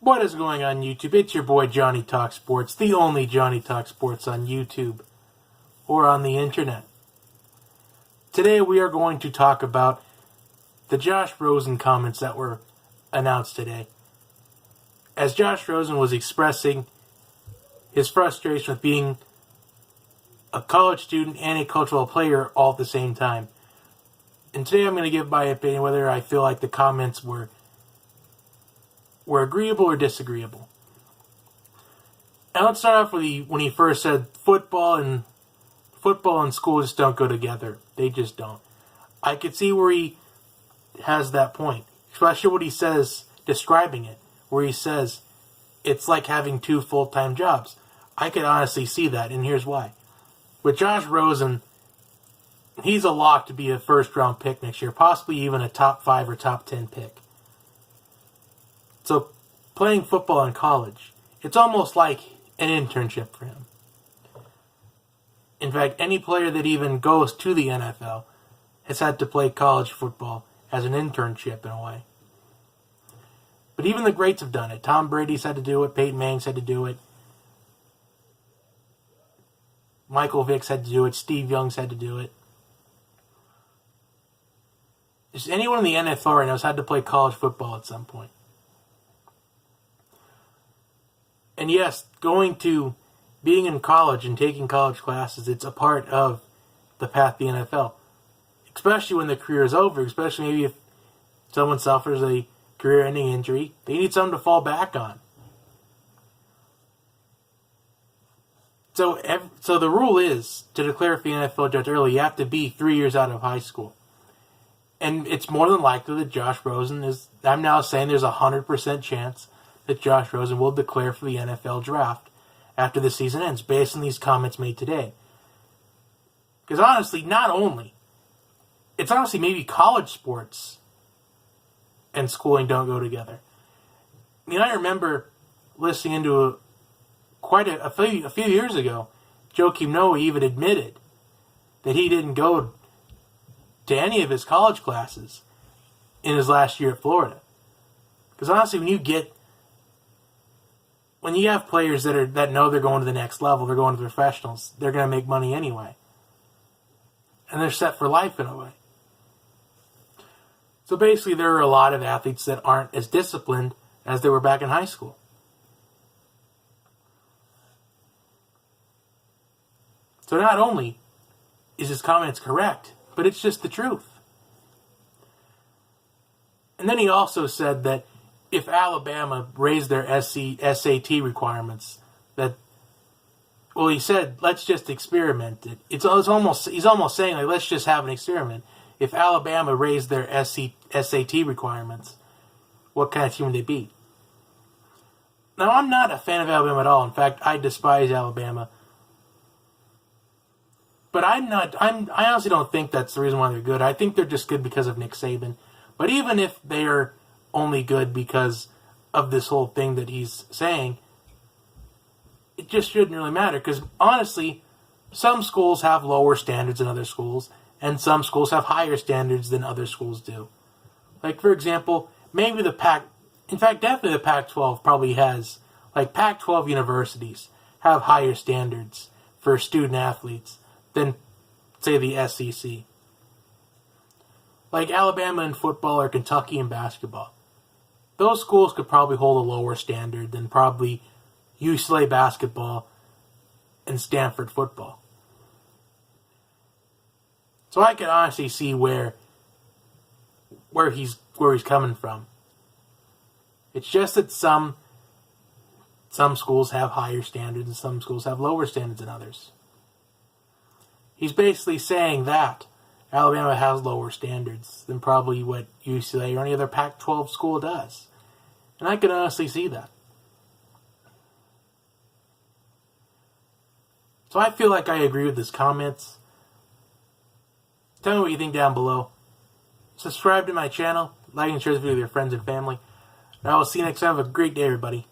What is going on YouTube? It's your boy Johnny Talk Sports, the only Johnny Talk Sports on YouTube or on the internet. Today we are going to talk about the Josh Rosen comments that were announced today. As Josh Rosen was expressing his frustration with being a college student and a cultural player all at the same time. And today I'm going to give my opinion whether I feel like the comments were agreeable or disagreeable. And let's start off with when he first said football and school just don't go together. They just don't. I could see where he has that point, especially what he says describing it, where he says it's like having two full-time jobs. I could honestly see that, and here's why. With Josh Rosen, he's a lock to be a first-round pick next year, possibly even a top 5 or top 10 pick. So, playing football in college, it's almost like an internship for him. In fact, any player that even goes to the NFL has had to play college football as an internship in a way. But even the greats have done it. Tom Brady's had to do it. Peyton Manning's had to do it. Michael Vick's had to do it. Steve Young's had to do it. Just anyone in the NFL right now has had to play college football at some point. And yes, being in college and taking college classes, it's a part of the path to the NFL. Especially when the career is over, especially maybe if someone suffers a career-ending injury, they need something to fall back on. So the rule is, to declare for the NFL draft early, you have to be 3 years out of high school. And it's more than likely that Josh Rosen is, I'm now saying there's a 100% chance that Josh Rosen will declare for the NFL draft after the season ends, based on these comments made today. Because honestly, it's honestly maybe college sports and schooling don't go together. I mean, I remember listening into a few years ago, Joakim Noah even admitted that he didn't go to any of his college classes in his last year at Florida. Because honestly, when you have players that know they're going to the next level, they're going to the professionals, they're going to make money anyway. And they're set for life in a way. So basically, there are a lot of athletes that aren't as disciplined as they were back in high school. So not only is his comments correct, but it's just the truth. And then he also said that if Alabama raised their SAT requirements, he said, let's just experiment it. He's almost saying, like, let's just have an experiment. If Alabama raised their SAT requirements, what kind of team would they be? Now, I'm not a fan of Alabama at all. In fact, I despise Alabama. But I honestly don't think that's the reason why they're good. I think they're just good because of Nick Saban. But even if they're only good because of this whole thing that he's saying, it just shouldn't really matter. Because honestly, some schools have lower standards than other schools, and some schools have higher standards than other schools do. Like, for example, maybe definitely the Pac-12 probably has, like, Pac-12 universities have higher standards for student athletes than, say, the SEC. Like Alabama in football or Kentucky in basketball. Those schools could probably hold a lower standard than probably UCLA basketball and Stanford football. So I can honestly see where he's coming from. It's just that some schools have higher standards and some schools have lower standards than others. He's basically saying that Alabama has lower standards than probably what UCLA or any other Pac-12 school does. And I can honestly see that. So I feel like I agree with his comments. Tell me what you think down below. Subscribe to my channel. Like and share this video with your friends and family. And I will see you next time. Have a great day, everybody.